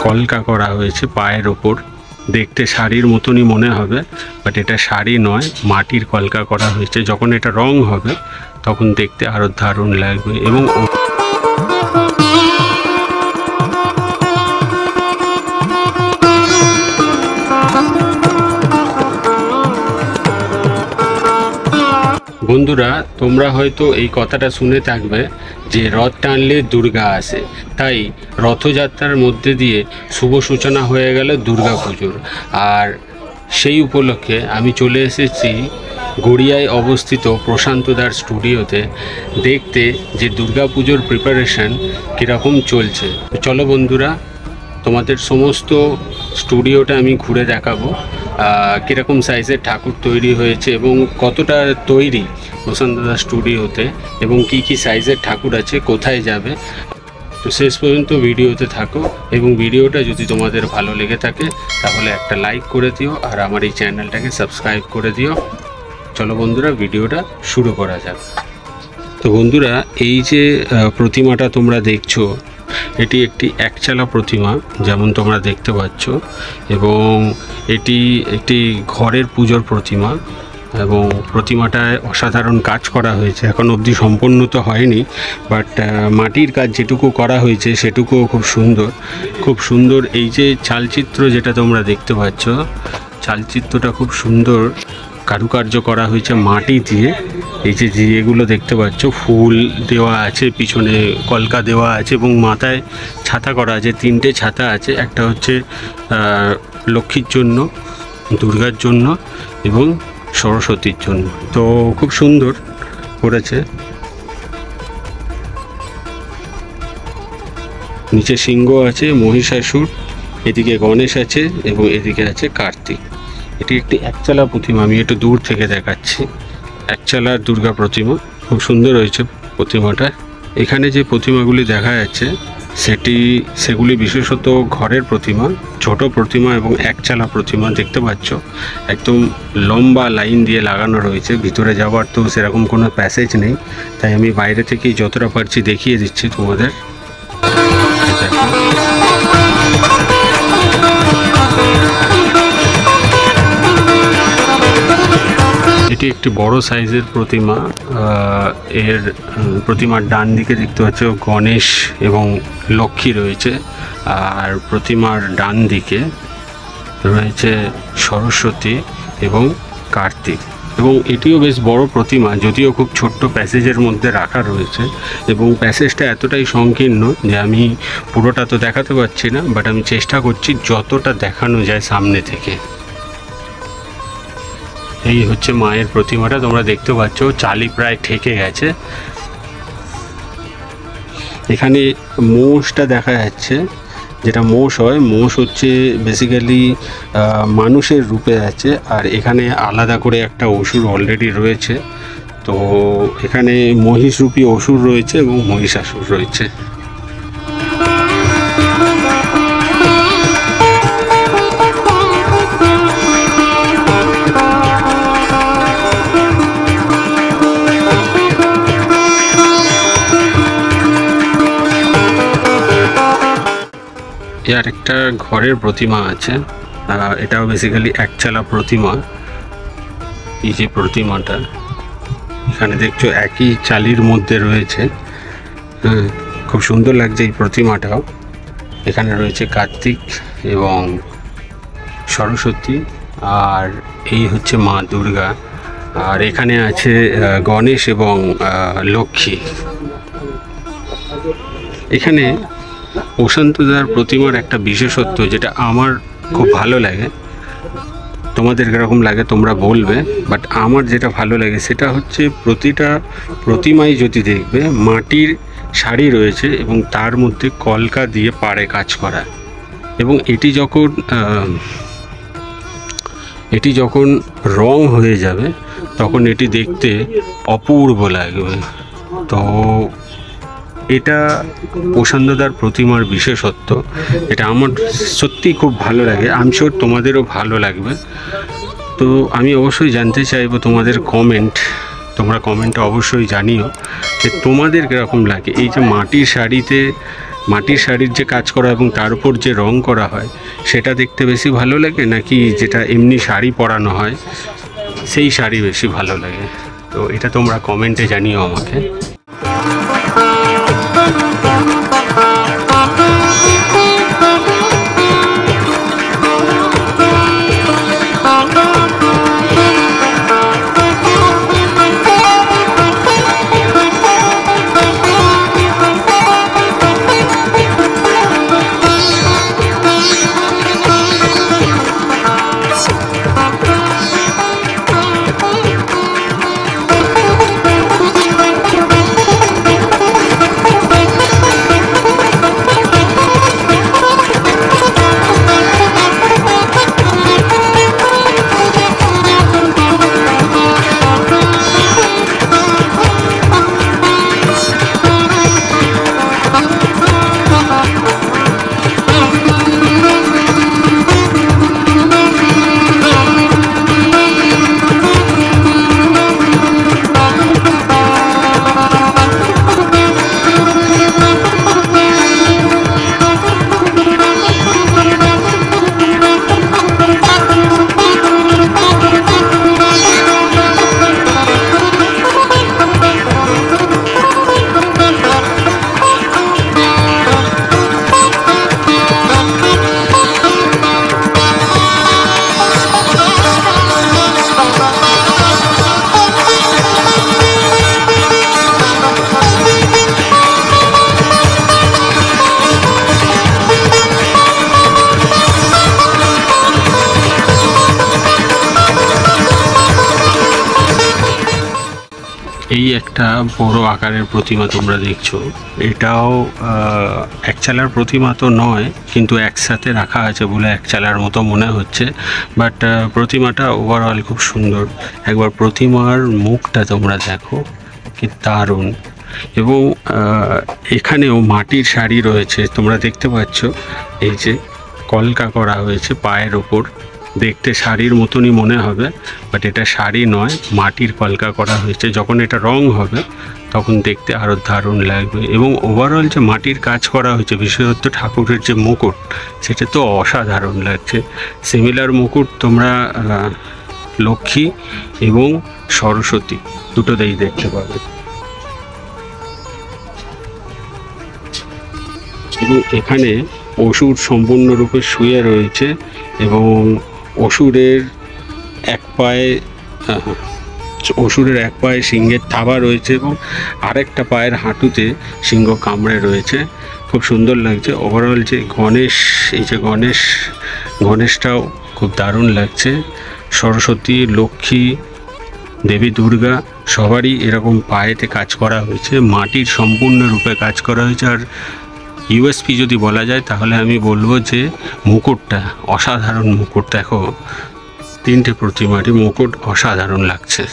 কলকা করা হয়েছে পায়ের ওপর। দেখতে শাড়ির মতনই মনে হবে, বাট এটা শাড়ি নয়, মাটির কলকা করা হয়েছে। যখন এটা রং হবে তখন দেখতে আরও দারুণ লাগবে। এবং বন্ধুরা, তোমরা হয়তো এই কথাটা শুনে থাকবে যে রথ টানলে দুর্গা আসে, তাই রথযাত্রার মধ্যে দিয়ে শুভ সূচনা হয়ে গেল দুর্গা পুজোর। আর সেই উপলক্ষে আমি চলে এসেছি গড়িয়ায় অবস্থিত প্রশান্তদার স্টুডিওতে দেখতে যে দুর্গা পুজোর প্রিপারেশন কীরকম চলছে। চলো বন্ধুরা, তোমাদের সমস্ত স্টুডিওটা আমি ঘুরে দেখাবো, কীরকম সাইজের ঠাকুর তৈরি হয়েছে এবং কতটা তৈরি প্রশান্তদা স্টুডিওতে, এবং কি কি সাইজের ঠাকুর আছে, কোথায় যাবে। তো শেষ পর্যন্ত ভিডিওতে থাকো, এবং ভিডিওটা যদি তোমাদের ভালো লেগে থাকে তাহলে একটা লাইক করে দিও, আর আমার এই চ্যানেলটাকে সাবস্ক্রাইব করে দিও। চলো বন্ধুরা, ভিডিওটা শুরু করা যাক। তো বন্ধুরা, এই যে প্রতিমাটা তোমরা দেখছো, এটি একটি একচালা প্রতিমা, যেমন তোমরা দেখতে পাচ্ছ, এবং এটি একটি ঘরের পুজোর প্রতিমা, এবং প্রতিমাটায় অসাধারণ কাজ করা হয়েছে। এখন অবধি সম্পূর্ণ তো হয়নি, বাট মাটির কাজ যেটুকু করা হয়েছে সেটুকুও খুব সুন্দর, খুব সুন্দর। এই যে চালচিত্র যেটা তোমরা দেখতে পাচ্ছ, চালচিত্রটা খুব সুন্দর কারুকার্য করা হয়েছে মাটি দিয়ে। এই যে এগুলো দেখতে পাচ্ছ, ফুল দেওয়া আছে, পিছনে কলকা দেওয়া আছে, এবং মাথায় ছাতা করা আছে। 3টে ছাতা আছে, একটা হচ্ছে লক্ষ্মীর জন্য, দুর্গার জন্য এবং সরস্বতীর জন্য। তো খুব সুন্দর করেছে। নিচে সিংহ আছে, মহিষাসুর, এদিকে গণেশ আছে এবং এদিকে আছে কার্তিক। এটি একটি একচালা প্রতিমা, আমি একটু দূর থেকে দেখাচ্ছি। একচালার দুর্গা প্রতিমা, খুব সুন্দর হয়েছে প্রতিমাটা। এখানে যে প্রতিমাগুলি দেখা যাচ্ছে সেগুলি বিশেষত ঘরের প্রতিমা, ছোট প্রতিমা এবং একচালা প্রতিমা। দেখতে পাচ্ছ একদম লম্বা লাইন দিয়ে লাগানো রয়েছে। ভিতরে যাওয়ার তো সেরকম কোনো প্যাসেজ নেই, তাই আমি বাইরে থেকেই যতটা পারছি দেখিয়ে দিচ্ছি তোমাদের। এটি একটি বড় সাইজের প্রতিমা। এর প্রতিমার ডান দিকে দেখতে পাচ্ছ গণেশ এবং লক্ষ্মী রয়েছে, আর প্রতিমার ডান দিকে রয়েছে সরস্বতী এবং কার্তিক। এবং এটিও বেশ বড় প্রতিমা, যদিও খুব ছোট্ট প্যাসেজের মধ্যে রাখা রয়েছে, এবং প্যাসেজটা এতটাই সংকীর্ণ যে আমি পুরোটা তো দেখাতে পারছি না, বাট আমি চেষ্টা করছি যতটা দেখানো যায় সামনে থেকে। এই হচ্ছে মায়ের প্রতিমাটা, তোমরা দেখতে পাচ্ছ চালি প্রায় ঠেকে গেছে। এখানে মোষটা দেখা যাচ্ছে, যেটা মোষ হয়, মোষ হচ্ছে বেসিক্যালি মানুষের রূপে আছে, আর এখানে আলাদা করে একটা অসুর অলরেডি রয়েছে। তো এখানে মহিষরূপী অসুর রয়েছে এবং মহিষাসুর রয়েছে। আর একটা ঘরের প্রতিমা আছে, এটাও বেসিক্যালি একচালা প্রতিমা। এই যে প্রতিমাটা এখানে দেখছো একই চালির মধ্যে রয়েছে, খুব সুন্দর লাগছে এই প্রতিমাটাও। এখানে রয়েছে কার্তিক এবং সরস্বতী, আর এই হচ্ছে মা দুর্গা, আর এখানে আছে গণেশ এবং লক্ষ্মী। এখানে প্রশান্তদার প্রতিমার একটা বিশেষত্ব যেটা আমার খুব ভালো লাগে, তোমাদের কীরকম লাগে তোমরা বলবে, বাট আমার যেটা ভালো লাগে সেটা হচ্ছে প্রতিটা প্রতিমাই যদি দেখবে মাটির শাড়ি রয়েছে এবং তার মধ্যে কলকা দিয়ে পাড়ে কাজ করা, এবং এটি যখন রং হয়ে যাবে তখন এটি দেখতে অপূর্ব লাগবে। তো এটা প্রশান্তদার প্রতিমার বিশেষত্ব, এটা আমার সত্যিই খুব ভালো লাগে। আমি শিওর তোমাদেরও ভালো লাগবে। তো আমি অবশ্যই জানতে চাইবো তোমাদের কমেন্ট, তোমরা কমেন্টে অবশ্যই জানিও যে তোমাদের কীরকম লাগে এই যে মাটির শাড়িতে মাটির শাড়ির যে কাজ করা এবং তার উপর যে রং করা হয় সেটা দেখতে বেশি ভালো লাগে, নাকি যেটা এমনি শাড়ি পরানো হয় সেই শাড়ি বেশি ভালো লাগে? তো এটা তোমরা কমেন্টে জানিও আমাকে। এই একটা বড় আকারের প্রতিমা তোমরা দেখছো, এটাও এক চালার প্রতিমা তো নয়, কিন্তু একসাথে রাখা আছে বলে এক চালার মতো মনে হচ্ছে। বাট প্রতিমাটা ওভারঅল খুব সুন্দর। একবার প্রতিমার মুখটা তোমরা দেখো, কি দারুণ। এবং এখানেও মাটির শাড়ি রয়েছে, তোমরা দেখতে পাচ্ছ। এই যে কলকা করা হয়েছে পায়ের ওপর, দেখতে শাড়ির মতনই মনে হবে, বাট এটা শাড়ি নয়, মাটির কলকা করা হয়েছে। যখন এটা রং হবে তখন দেখতে আরও দারুণ লাগবে। এবং ওভারঅল যে মাটির কাজ করা হয়েছে, বিশেষত ঠাকুরের যে মুকুট, সেটা তো অসাধারণ লাগছে। সিমিলার মুকুট তোমরা লক্ষ্মী এবং সরস্বতী দুটোতেই দেখতে পাবে। এবং এখানে অসুর সম্পূর্ণরূপে শুয়ে রয়েছে এবং অসুরের এক পায়ে সিংহের থাবা রয়েছে এবং আরেকটা পায়ের হাঁটুতে সিংহ কামড়ে রয়েছে। খুব সুন্দর লাগছে। ওভারঅল যে গণেশ, এই যে গণেশটাও খুব দারুণ লাগছে। সরস্বতী, লক্ষ্মী, দেবী দুর্গা সবারই এরকম পায়েতে কাজ করা হয়েছে, মাটির সম্পূর্ণরূপে কাজ করা হয়েছে। আর ইউএসপি যদি বলা যায় তাহলে আমি বলবো যে মুকুটটা অসাধারণ। মুকুট দেখো, তিনটে প্রতিমারই মুকুট অসাধারণ লাগছে।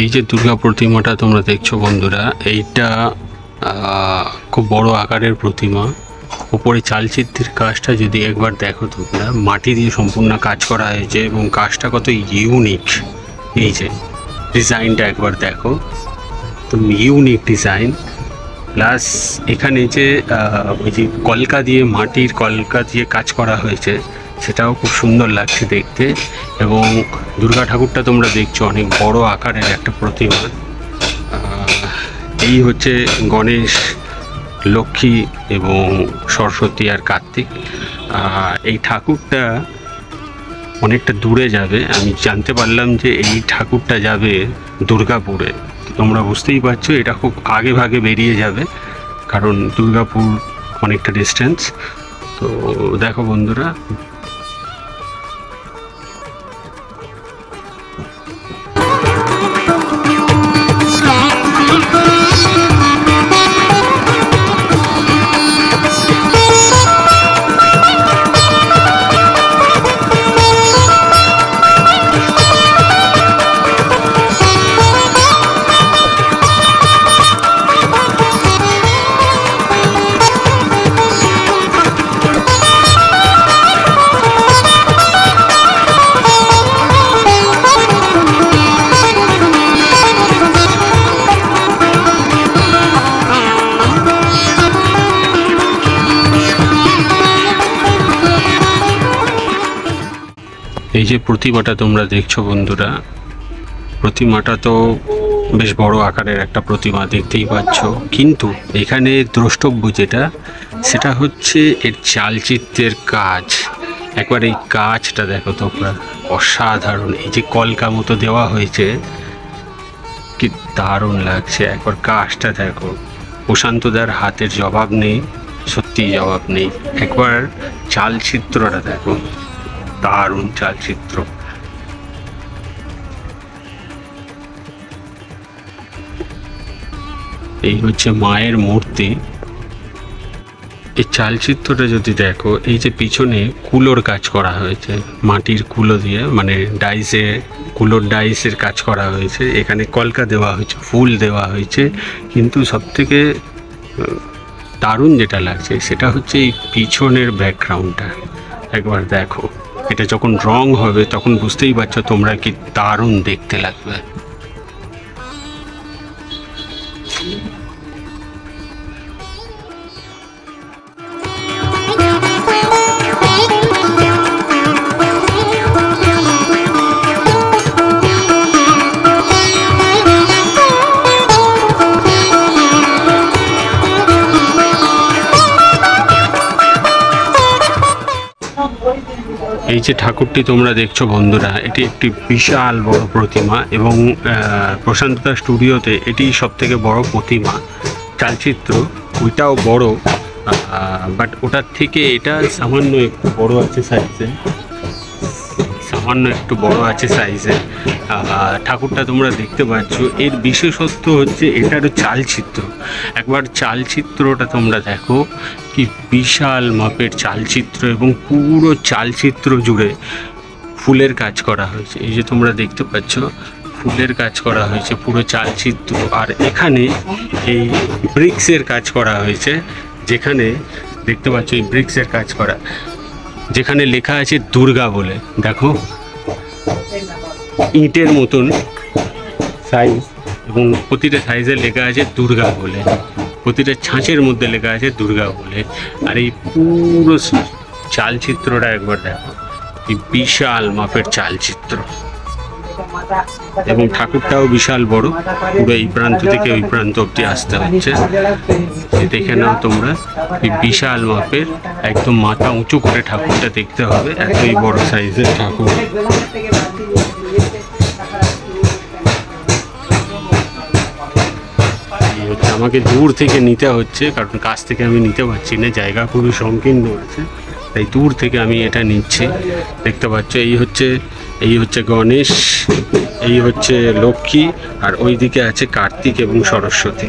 এই যে দুর্গা প্রতিমাটা তোমরা দেখছো বন্ধুরা, এইটা খুব বড় আকারের প্রতিমা। উপরে চালচিত্রের কাজটা যদি একবার দেখো তোমরা, মাটি দিয়ে সম্পূর্ণ কাজ করা হয়েছে এবং কাজটা কত ইউনিক। এই যে ডিজাইনটা একবার দেখো, তো ইউনিক ডিজাইন। প্লাস এখানে যে ওই যে কলকা দিয়ে, মাটির কলকা দিয়ে কাজ করা হয়েছে, সেটাও খুব সুন্দর লাগছে দেখতে। এবং দুর্গা ঠাকুরটা তোমরা দেখছো অনেক বড় আকারের একটা প্রতিমা। এই হচ্ছে গণেশ, লক্ষ্মী এবং সরস্বতী আর কার্তিক। এই ঠাকুরটা অনেকটা দূরে যাবে, আমি জানতে পারলাম যে এই ঠাকুরটা যাবে দুর্গাপুরে। তোমরা বুঝতেই পারছো এটা খুব আগে ভাগে বেরিয়ে যাবে, কারণ দুর্গাপুর অনেকটা ডিস্টেন্স। তো দেখো বন্ধুরা, এই যে প্রতিমাটা তোমরা দেখছো বন্ধুরা, প্রতিমাটা তো বেশ বড় আকারের একটা প্রতিমা দেখতেই পাচ্ছ, কিন্তু এখানে দ্রষ্টব্য যেটা সেটা হচ্ছে এর চালচিত্রের কাজ। একবার এই কাজটা দেখো তোমরা, অসাধারণ। এই যে কলকা মতো দেওয়া হয়েছে, কি দারুণ লাগছে। একবার কাজটা দেখো, প্রশান্তদার হাতের জবাব নেই, সত্যিই জবাব নেই। একবার চালচিত্রটা দেখো, দারুণ চালচিত্র। এই হচ্ছে মায়ের মূর্তি। এই চালচিত্রটা যদি দেখো, এই যে পিছনে কুলোর কাজ করা হয়েছে, মাটির কুলো দিয়ে, মানে ডাইসে, কুলোর ডাইসের কাজ করা হয়েছে। এখানে কলকা দেওয়া হয়েছে, ফুল দেওয়া হয়েছে, কিন্তু সবথেকে দারুণ যেটা লাগছে সেটা হচ্ছে এই পিছনের ব্যাকগ্রাউন্ডটা। একবার দেখো, এটা যখন রং হবে তখন বুঝতেই পারছো তোমরা কি দারুণ দেখতে লাগবে। এই যে ঠাকুরটি তোমরা দেখছো বন্ধুরা, এটি একটি বিশাল বড় প্রতিমা, এবং প্রশান্তদা স্টুডিওতে এটি সবথেকে বড় প্রতিমা। চালচিত্র ওইটাও বড়, বাট ওটার থেকে এটা সামান্য একটু বড় আছে সাইজে, সামান্য একটু বড় আছে সাইজে। ঠাকুরটা তোমরা দেখতে পাচ্ছ। এর বিশেষত্ব হচ্ছে এটারও চালচিত্র। একবার চালচিত্রটা তোমরা দেখো, কি বিশাল মাপের চালচিত্র, এবং পুরো চালচিত্র জুড়ে ফুলের কাজ করা হয়েছে। এই যে তোমরা দেখতে পাচ্ছ, ফুলের কাজ করা হয়েছে পুরো চালচিত্র। আর এখানে এই ব্রিক্সের কাজ করা হয়েছে, যেখানে দেখতে পাচ্ছ এই ব্রিক্সের কাজ করা, যেখানে লেখা আছে দুর্গা বলে। দেখো, ইটের মতন সাইজ, এবং প্রতিটা সাইজে লেখা আছে দুর্গা বলে, প্রতিটা ছাঁচের মধ্যে লেখা আছে দুর্গা বলে। আর এই পুরো চালচিত্রটা একবার দেখো, এই বিশাল মাপের চালচিত্র, এবং ঠাকুরটাও বিশাল বড়, পুরো এই প্রান্ত থেকে ওই প্রান্ত অব্দি আসতে হচ্ছে। দেখে নাও তোমরা, এই বিশাল মাপের, একদম মাথা উঁচু করে ঠাকুরটা দেখতে হবে, এতই বড় সাইজের ঠাকুর। আমাকে দূর থেকে নিতে হচ্ছে, কারণ কাছ থেকে আমি নিতে পারছি না, জায়গা খুবই সংকীর্ণ আছে, তাই দূর থেকে আমি এটা নিচ্ছি। দেখতে পাচ্ছ, এই হচ্ছে গণেশ, এই হচ্ছে লক্ষ্মী, আর ওই দিকে আছে কার্তিক এবং সরস্বতী।